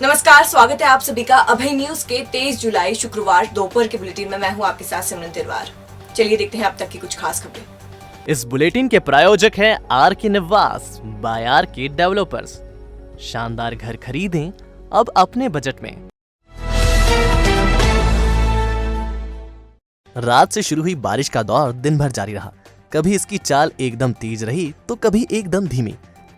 नमस्कार, स्वागत है आप सभी का अभय न्यूज के 23 जुलाई शुक्रवार दोपहर के बुलेटिन में। मैं हूं आपके साथ सिमरन तिरवार। चलिए देखते हैं अब तक की कुछ खास खबरें। इस बुलेटिन के प्रायोजक हैं आर के निवास बाय आर के डेवलपर्स। शानदार घर खरीदें अब अपने बजट में। रात से शुरू हुई बारिश का दौर दिन भर जारी रहा। कभी इसकी चाल एकदम तेज रही तो कभी एकदम धीमी।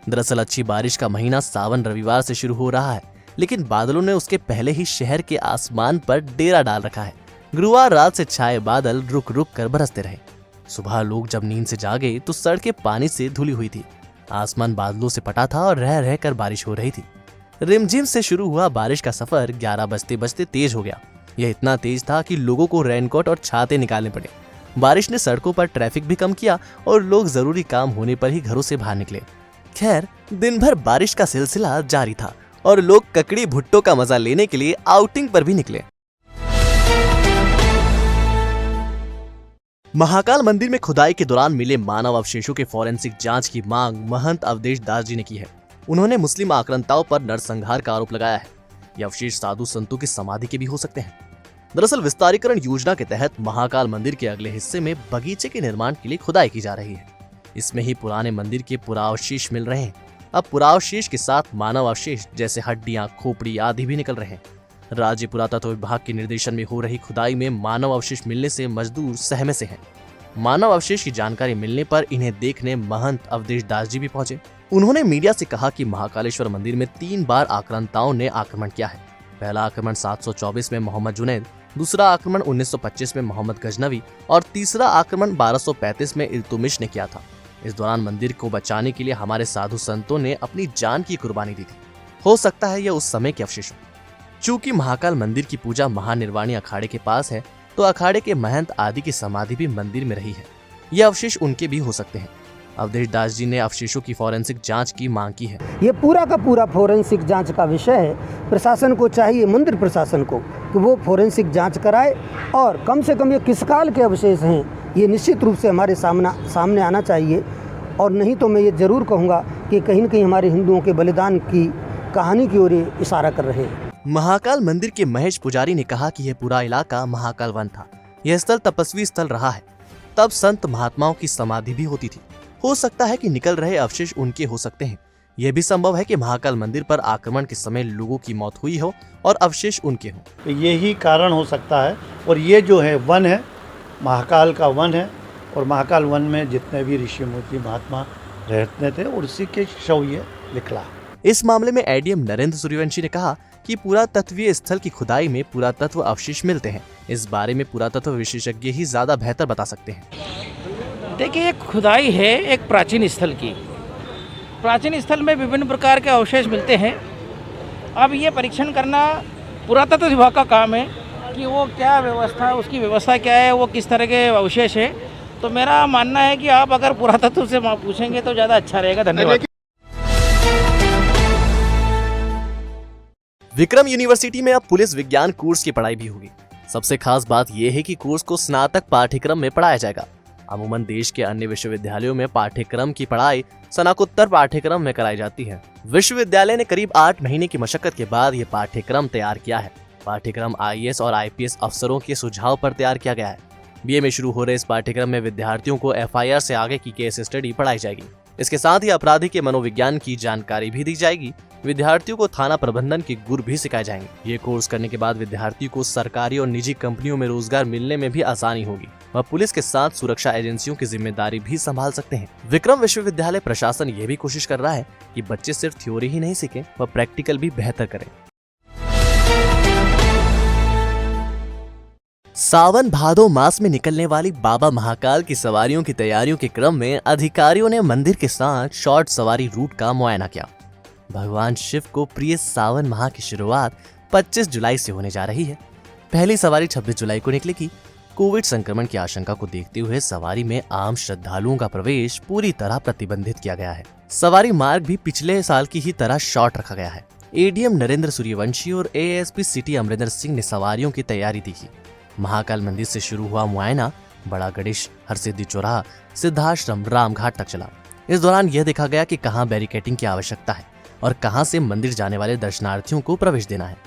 दरअसल अच्छी बारिश का महीना सावन रविवार से शुरू हो रहा है, लेकिन बादलों ने उसके पहले ही शहर के आसमान पर डेरा डाल रखा है। गुरुवार रात से छाए बादल रुक रुक कर बरसते रहे। सुबह लोग जब नींद से जागे तो सड़कें पानी से धुली हुई थी। आसमान बादलों से पटा था और रह रह कर बारिश हो रही थी। रिमझिम से शुरू हुआ बारिश का सफर 11 बजते बजते तेज हो गया। यह इतना तेज था कि लोगों को रेनकोट और छाते निकालने पड़े। बारिश ने सड़कों पर ट्रैफिक भी कम किया और लोग जरूरी काम होने पर ही घरों से बाहर निकले। खैर, दिन भर बारिश का सिलसिला जारी था और लोग ककड़ी भुट्टो का मजा लेने के लिए आउटिंग पर भी निकले। महाकाल मंदिर में खुदाई के दौरान मिले मानव अवशेषों के फॉरेंसिक जांच की मांग महंत अवधेश दास जी ने की है। उन्होंने मुस्लिम आक्रांताओं पर नरसंहार का आरोप लगाया है। ये अवशेष साधु संतों की समाधि के भी हो सकते हैं। दरअसल विस्तारीकरण योजना के तहत महाकाल मंदिर के अगले हिस्से में बगीचे के निर्माण के लिए खुदाई की जा रही है। इसमें ही पुराने मंदिर के पुरावशेष मिल रहे हैं। अब पुरावशेष के साथ मानव अवशेष जैसे हड्डियां, खोपड़ी आदि भी निकल रहे हैं। राज्य पुरातत्व विभाग के निर्देशन में हो रही खुदाई में मानव अवशेष मिलने से मजदूर सहमे से हैं। मानव अवशेष की जानकारी मिलने पर इन्हें देखने महंत अवधेश दास जी भी पहुंचे। उन्होंने मीडिया से कहा कि महाकालेश्वर मंदिर में 3 बार आक्रांताओं ने आक्रमण किया है। पहला आक्रमण 724 में मोहम्मद जुनैद, दूसरा आक्रमण 1925 में मोहम्मद गजनवी और तीसरा आक्रमण 1235 में इल्तुमिश ने किया था। इस दौरान मंदिर को बचाने के लिए हमारे साधु संतों ने अपनी जान की कुर्बानी दी थी। हो सकता है यह उस समय के अवशेष हो। चूंकि महाकाल मंदिर की पूजा महानिर्वाणी अखाड़े के पास है, तो अखाड़े के महंत आदि की समाधि भी मंदिर में रही है। यह अवशेष उनके भी हो सकते हैं। अवधेश दास जी ने अवशेषों की फॉरेंसिक जांच की मांग की है। ये पूरा का पूरा फॉरेंसिक जांच का विषय है। प्रशासन को चाहिए, मंदिर प्रशासन को, कि वो फॉरेंसिक जांच कराए और कम से कम ये किस काल के अवशेष हैं ये निश्चित रूप से हमारे सामने आना चाहिए। और नहीं तो मैं ये जरूर कहूँगा कि कहीं न कहीं हमारे हिंदुओं के बलिदान की कहानी की ओर इशारा कर रहे हैं। महाकाल मंदिर के महेश पुजारी ने कहा कि यह पूरा इलाका महाकाल वन था। यह स्थल तपस्वी स्थल रहा है। तब संत महात्माओं की समाधि भी होती थी। हो सकता है कि निकल रहे अवशेष उनके हो सकते हैं। यह भी संभव है कि महाकाल मंदिर पर आक्रमण के समय लोगों की मौत हुई हो और अवशेष उनके हों। यही कारण हो सकता है। और ये जो है वन है, महाकाल का वन है, और महाकाल वन में जितने भी ऋषि मुनि महात्मा रहते थे और उसी के शव ये निकला। इस मामले में एडीएम नरेंद्र सूर्यवंशी ने कहा कि पुरातत्वीय स्थल की खुदाई में पुरातत्व अवशेष मिलते हैं। इस बारे में पुरातत्व विशेषज्ञ ही ज्यादा बेहतर बता सकते हैं। देखिए, एक खुदाई है एक प्राचीन स्थल की। प्राचीन स्थल में विभिन्न प्रकार के अवशेष मिलते हैं। अब ये परीक्षण करना पुरातत्व विभाग का काम है कि वो क्या व्यवस्था है, उसकी व्यवस्था क्या है, वो किस तरह के अवशेष है। तो मेरा मानना है कि आप अगर पुरातत्व से पूछेंगे तो ज़्यादा अच्छा रहेगा। धन्यवाद। विक्रम यूनिवर्सिटी में अब पुलिस विज्ञान कोर्स की पढ़ाई भी होगी। सबसे खास बात यह है कि कोर्स को स्नातक पाठ्यक्रम में पढ़ाया जाएगा। अमूमन देश के अन्य विश्वविद्यालयों में पाठ्यक्रम की पढ़ाई स्नातकोत्तर पाठ्यक्रम में कराई जाती है। विश्वविद्यालय ने करीब 8 महीने की मशक्कत के बाद यह पाठ्यक्रम तैयार किया है। पाठ्यक्रम आईएएस और आईपीएस अफसरों के सुझाव पर तैयार किया गया है। बीए में शुरू हो रहे इस पाठ्यक्रम में विद्यार्थियों को एफआईआर से आगे की केस स्टडी पढ़ाई जाएगी। इसके साथ ही अपराधी के मनोविज्ञान की जानकारी भी दी जाएगी। विद्यार्थियों को थाना प्रबंधन के गुर भी सिखाए जाएंगे। ये कोर्स करने के बाद विद्यार्थियों को सरकारी और निजी कंपनियों में रोजगार मिलने में भी आसानी होगी। वह पुलिस के साथ सुरक्षा एजेंसियों की जिम्मेदारी भी संभाल सकते हैं। विक्रम विश्वविद्यालय प्रशासन ये भी कोशिश कर रहा है कि बच्चे सिर्फ थ्योरी ही नहीं सीखें, वह प्रैक्टिकल भी बेहतर करें। सावन भादो मास में निकलने वाली बाबा महाकाल की सवारियों की तैयारियों के क्रम में अधिकारियों ने मंदिर के साथ शॉर्ट सवारी रूट का मुआयना किया। भगवान शिव को प्रिय सावन माह की शुरुआत 25 जुलाई से होने जा रही है। पहली सवारी 26 जुलाई को निकलेगी। कोविड संक्रमण की आशंका को देखते हुए सवारी में आम श्रद्धालुओं का प्रवेश पूरी तरह प्रतिबंधित किया गया है। सवारी मार्ग भी पिछले साल की ही तरह शॉर्ट रखा गया है। एडीएम नरेंद्र सूर्यवंशी और एएसपी सिटी अमरिंदर सिंह ने सवारियों की तैयारी देखी। महाकाल मंदिर से शुरू हुआ मुआयना बड़ा गणेश, हरसिद्धि चौराहा, सिद्धाश्रम, रामघाट तक चला। इस दौरान यह देखा गया कि कहां बैरिकेडिंग की आवश्यकता है और कहां से मंदिर जाने वाले दर्शनार्थियों को प्रवेश देना है।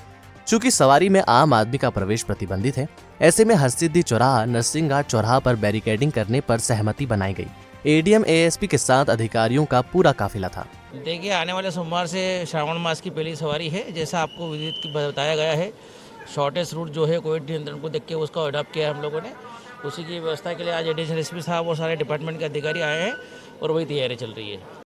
चूंकि सवारी में आम आदमी का प्रवेश प्रतिबंधित है, ऐसे में हरसिद्धि चौराहा, नरसिंह घाट चौराहा पर बैरिकेडिंग करने पर सहमति बनाई गई। एडीएम एएसपी के साथ अधिकारियों का पूरा काफिला था। देखिए, आने वाले सोमवार से श्रावण मास की पहली सवारी है। जैसा आपको विदित बताया गया है, शॉर्टेस्ट रूट जो है कोविड नियंत्रण को देख के उसका अडॉप्ट किया है हम लोगों ने। उसी की व्यवस्था के लिए आज एडिशनल एसपी साहब और सारे डिपार्टमेंट के अधिकारी आए हैं और वही तैयारी चल रही है।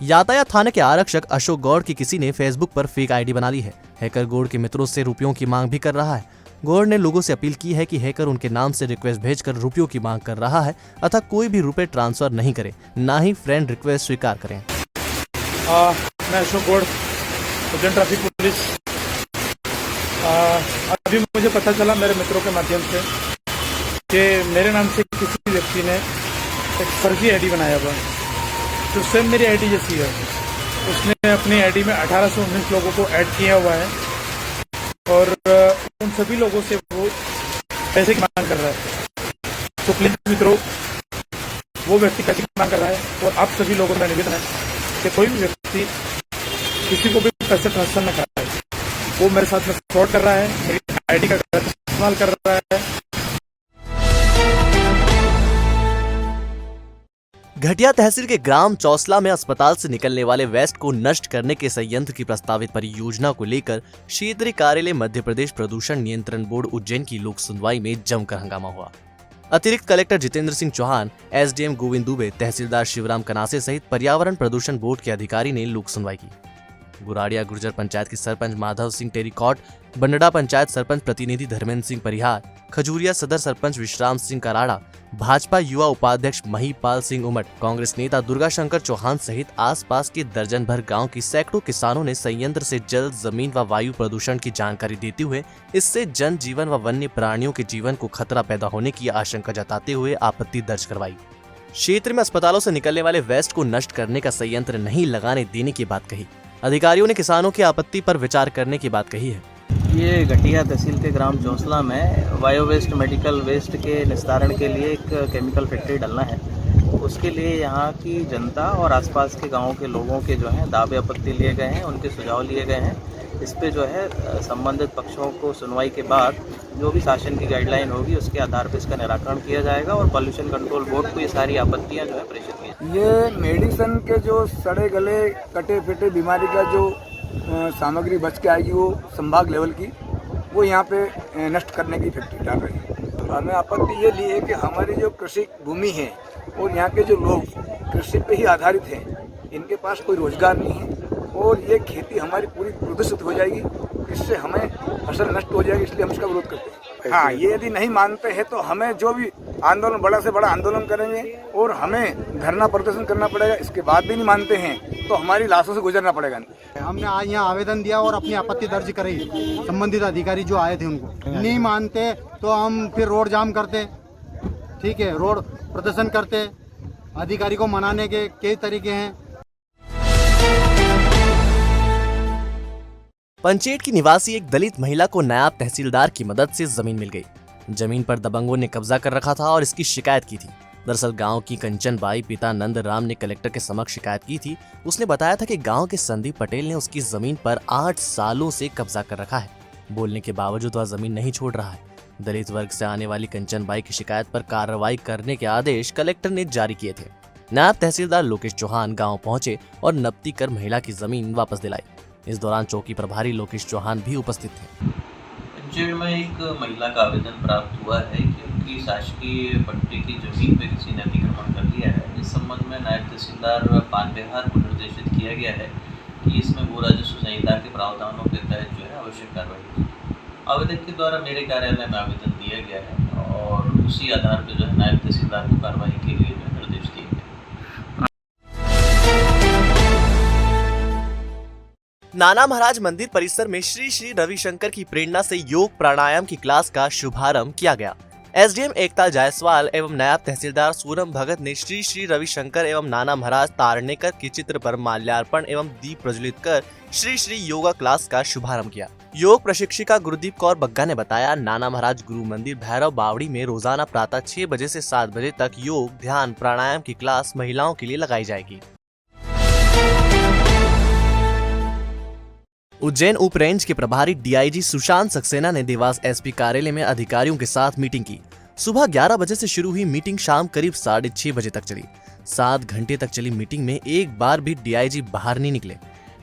यातायात थाने के आरक्षक अशोक गौड़ की किसी ने फेसबुक पर फेक आईडी बना ली है। हैकर गौड़ के मित्रों से रुपयों की मांग भी कर रहा है। गौड़ ने लोगों से अपील की है कि हैकर उनके नाम से रिक्वेस्ट भेजकर रुपयों की मांग कर रहा है, अतः कोई भी रुपए ट्रांसफर नहीं करे, ना ही फ्रेंड रिक्वेस्ट स्वीकार करें। मैं अशोक गौड़, उज्जैन ट्रैफिक पुलिस। अभी मुझे पता चला मेरे मित्रों के माध्यम से कि मेरे नाम से किसी व्यक्ति ने एक फर्जी आईडी बनाया हुआ है, तो सेम मेरी आईडी जैसी है। उसने अपनी आईडी में 18 से 19 लोगों को ऐड किया हुआ है और उन सभी लोगों से वो पैसे की मांग कर रहा है। तो प्लीज मित्रों, वो व्यक्ति पैसे की मांग कर रहा है और आप सभी लोगों का निवेदन है कि कोई भी व्यक्ति किसी को भी पैसे ट्रांसफर न कराए। वो मेरे साथ में फ्रॉड कर रहा है, मेरी आईडी का गलत इस्तेमाल कर रहा है। घटिया तहसील के ग्राम चौसला में अस्पताल से निकलने वाले वेस्ट को नष्ट करने के संयंत्र की प्रस्तावित परियोजना को लेकर क्षेत्रीय कार्यालय मध्य प्रदेश प्रदूषण नियंत्रण बोर्ड उज्जैन की लोक सुनवाई में जमकर हंगामा हुआ। अतिरिक्त कलेक्टर जितेंद्र सिंह चौहान, एसडीएम गोविंद दुबे, तहसीलदार शिवराम कनासे सहित पर्यावरण प्रदूषण बोर्ड के अधिकारी ने लोक सुनवाई की। गुराड़िया गुर्जर पंचायत के सरपंच माधव सिंह टेरीकॉट, बंडड़ा पंचायत सरपंच प्रतिनिधि धर्मेंद्र सिंह परिहार, खजूरिया सदर सरपंच विश्राम सिंह कराड़ा, भाजपा युवा उपाध्यक्ष महीपाल सिंह उमट, कांग्रेस नेता दुर्गा शंकर चौहान सहित आसपास के दर्जन भर गांव की सैकड़ों किसानों ने संयंत्र से जल, जमीन व वायु प्रदूषण की जानकारी देते हुए इससे जन जीवन व वन्य प्राणियों के जीवन को खतरा पैदा होने की आशंका जताते हुए आपत्ति दर्ज करवाई। क्षेत्र में अस्पतालों से निकलने वाले वेस्ट को नष्ट करने का संयंत्र नहीं लगाने देने की बात कही। अधिकारियों ने किसानों की आपत्ति पर विचार करने की बात कही है। ये घटिया तहसील के ग्राम चौसला में बायो वेस्ट, मेडिकल वेस्ट के निस्तारण के लिए एक केमिकल फैक्ट्री डालना है। उसके लिए यहाँ की जनता और आसपास के गांवों के लोगों के जो है दावे आपत्ति लिए गए हैं, उनके सुझाव लिए गए हैं। इस पे जो है संबंधित पक्षों को सुनवाई के बाद जो भी शासन की गाइडलाइन होगी उसके आधार पर इसका निराकरण किया जाएगा और पॉल्यूशन कंट्रोल बोर्ड को ये सारी आपत्तियाँ जो है प्रेषित की जाएंगी। ये मेडिसिन के जो सड़े गले कटे फिटे बीमारी का जो सामग्री बच के आएगी वो संभाग लेवल की, वो यहाँ पे नष्ट करने की फैक्ट्री डाल रही है। हमें आपत्ति ये ली है कि हमारी जो कृषि भूमि है और यहाँ के जो लोग कृषि पे ही आधारित हैं, इनके पास कोई रोजगार नहीं है और ये खेती हमारी पूरी प्रदूषित हो जाएगी, इससे हमें फसल नष्ट हो जाएगी, इसलिए हम इसका विरोध करते हैं। हाँ, ये यदि नहीं मानते हैं तो हमें जो भी आंदोलन, बड़ा से बड़ा आंदोलन करेंगे और हमें धरना प्रदर्शन करना पड़ेगा। इसके बाद भी नहीं मानते हैं तो हमारी लाशों से गुजरना पड़ेगा। हमने आज यहाँ आवेदन दिया और अपनी आपत्ति दर्ज कराई। संबंधित अधिकारी जो आए थे उनको नहीं मानते तो हम फिर रोड जाम करते, ठीक है, रोड प्रदर्शन करते। अधिकारी को मनाने के कई तरीके हैं। पंचेट की निवासी एक दलित महिला को नायब तहसीलदार की मदद से जमीन मिल गई। जमीन पर दबंगों ने कब्जा कर रखा था और इसकी शिकायत की थी। दरअसल गांव की कंचन बाई पिता नंद राम ने कलेक्टर के समक्ष शिकायत की थी। उसने बताया था कि गांव के संदीप पटेल ने उसकी जमीन पर 8 सालों से कब्जा कर रखा है। बोलने के बावजूद वह जमीन नहीं छोड़ रहा है। दलित वर्ग से आने वाली कंचन बाई की शिकायत पर कार्रवाई करने के आदेश कलेक्टर ने जारी किए थे। नायब तहसीलदार लोकेश चौहान गाँव पहुंचे और नपती कर महिला की जमीन वापस दिलाई। इस दौरान चौकी प्रभारी लोकेश चौहान भी उपस्थित थे। पंचेट में एक महिला का आवेदन प्राप्त हुआ है कि उनकी शासकीय पट्टे की जमीन पर किसी ने अतिक्रमण कर लिया है। इस संबंध में नायब तहसीलदार पान बिहार को निर्देशित किया गया है कि इसमें भू राजस्व संहिता के प्रावधानों के तहत जो है आवश्यक कार्रवाई की। आवेदक के द्वारा मेरे कार्यालय में आवेदन दिया गया है और उसी आधार पर जो है नायब तहसीलदार को कार्रवाई के लिए जो निर्देश दिए गए। नाना महाराज मंदिर परिसर में श्री श्री रविशंकर की प्रेरणा से योग प्राणायाम की क्लास का शुभारंभ किया गया। एसडीएम एकता जायसवाल एवं नायब तहसीलदार सूरम भगत ने श्री श्री रविशंकर एवं नाना महाराज तारणेकर के चित्र पर माल्यार्पण एवं दीप प्रज्वलित कर श्री श्री योगा क्लास का शुभारंभ किया। योग प्रशिक्षिका गुरुदीप कौर बग्गा ने बताया, नाना महाराज गुरु मंदिर भैरव बावड़ी में रोजाना प्रातः 6 बजे से 7 बजे तक योग, ध्यान, प्राणायाम की क्लास महिलाओं के लिए लगाई जाएगी। उज्जैन उप रेंज के प्रभारी डीआईजी सुशांत सक्सेना ने देवास एसपी कार्यालय में अधिकारियों के साथ मीटिंग की। सुबह 11 बजे से शुरू हुई मीटिंग शाम करीब 6:30 बजे तक चली। 7 घंटे तक चली मीटिंग में एक बार भी डीआईजी बाहर नहीं निकले।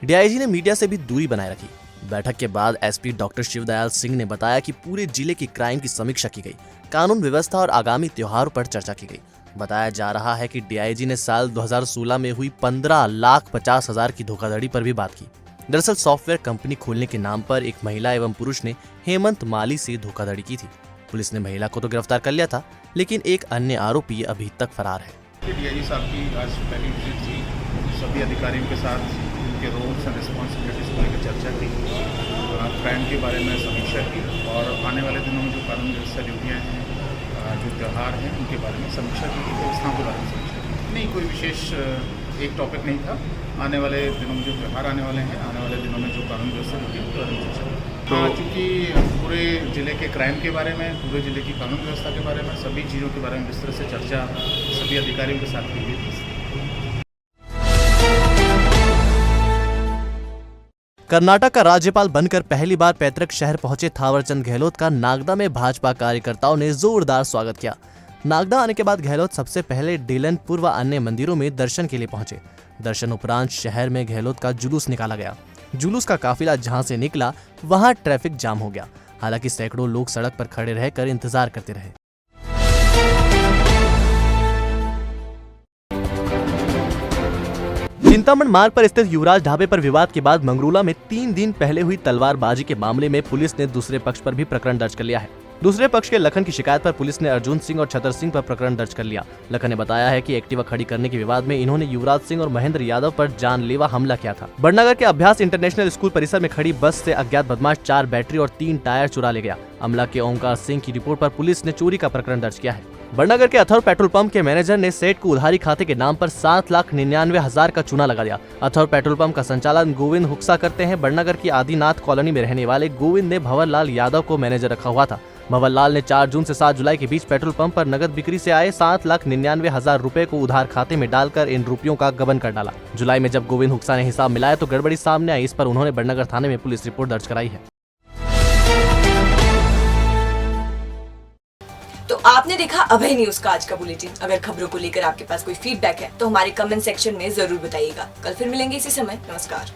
डीआईजी ने मीडिया से भी दूरी बनाए रखी। बैठक के बाद एसपी डॉक्टर शिवदयाल सिंह ने बताया कि पूरे जिले की क्राइम की समीक्षा की गई, कानून व्यवस्था और आगामी त्योहारों पर चर्चा की गई। बताया जा रहा है कि डीआईजी ने साल 2016 में हुई 15,50,000 की धोखाधड़ी पर भी बात की। दरअसल सॉफ्टवेयर कंपनी खोलने के नाम पर एक महिला एवं पुरुष ने हेमंत माली से धोखाधड़ी की थी। पुलिस ने महिला को तो गिरफ्तार कर लिया था, लेकिन एक अन्य आरोपी अभी तक फरार है। डीआईजी साहब की आज पहली विजिट थी। सभी अधिकारियों के साथ उनके रोल्स एंड रिस्पॉन्सिबिलिटीज को लेकर चर्चा की, क्राइम के बारे में समीक्षा की और आने वाले दिनों में जो कानून व्यवस्था ड्यूटियाँ हैं, जो त्यौहार हैं, उनके बारे में समीक्षा की, व्यवस्थाओं के बारे में समीक्षा की। नहीं, कोई विशेष एक टॉपिक नहीं था। आने वाले दिनों में जो त्यौहार आने वाले हैं, आने वाले दिनों में जो कानून व्यवस्था ड्यूटी है, उसके बारे में चर्चा की। हाँ, चूँकि पूरे जिले के क्राइम के बारे में, पूरे जिले की कानून व्यवस्था के बारे में, सभी चीज़ों के बारे में विस्तृत से चर्चा सभी अधिकारियों के साथ की गई थी। कर्नाटक का राज्यपाल बनकर पहली बार पैतृक शहर पहुंचे थावरचंद गहलोत का नागदा में भाजपा कार्यकर्ताओं ने जोरदार स्वागत किया। नागदा आने के बाद गहलोत सबसे पहले डीलनपुर व अन्य मंदिरों में दर्शन के लिए पहुंचे। दर्शन उपरांत शहर में गहलोत का जुलूस निकाला गया। जुलूस का काफिला जहां से निकला वहां ट्रैफिक जाम हो गया। हालांकि सैकड़ों लोग सड़क पर खड़े रहकर इंतजार करते रहे। चिंतामण मार्ग पर स्थित युवराज ढाबे पर विवाद के बाद मंगरूला में 3 दिन पहले हुई तलवारबाजी के मामले में पुलिस ने दूसरे पक्ष पर भी प्रकरण दर्ज कर लिया है। दूसरे पक्ष के लखन की शिकायत पर पुलिस ने अर्जुन सिंह और छतर सिंह पर प्रकरण दर्ज कर लिया। लखन ने बताया है कि एक्टिवा खड़ी करने के विवाद में इन्होंने युवराज सिंह और महेंद्र यादव पर जानलेवा हमला किया था। बड़नगर के अभ्यास इंटरनेशनल स्कूल परिसर में खड़ी बस से अज्ञात बदमाश 4 बैटरी और 3 टायर चुरा ले गया। अमला के ओंकार सिंह की रिपोर्ट पर पुलिस ने चोरी का प्रकरण दर्ज किया है। बड़नगर के अथर्व पेट्रोल पंप के मैनेजर ने सेठ को उधारी खाते के नाम पर 7,99,000 का चूना लगा दिया। अथर्व पेट्रोल पंप का संचालन गोविंद हुक्सा करते हैं। बड़नगर की आदिनाथ कॉलोनी में रहने वाले गोविंद ने भंवरलाल यादव को मैनेजर रखा हुआ था। भंवरलाल ने 4 जून से 7 जुलाई के बीच पेट्रोल पंप पर नगद बिक्री से आए 7,99,000 रुपए को उधार खाते में डालकर इन रुपयों का गबन कर डाला। जुलाई में जब गोविंद हुक्सा ने हिसाब मिलाया तो गड़बड़ी सामने आई। इस पर उन्होंने बड़नगर थाने में पुलिस रिपोर्ट दर्ज कराई है। तो आपने देखा अभय न्यूज का आज का बुलेटिन। अगर खबरों को लेकर आपके पास कोई फीडबैक है तो हमारे कमेंट सेक्शन में जरूर बताइएगा। कल फिर मिलेंगे इसी समय। नमस्कार।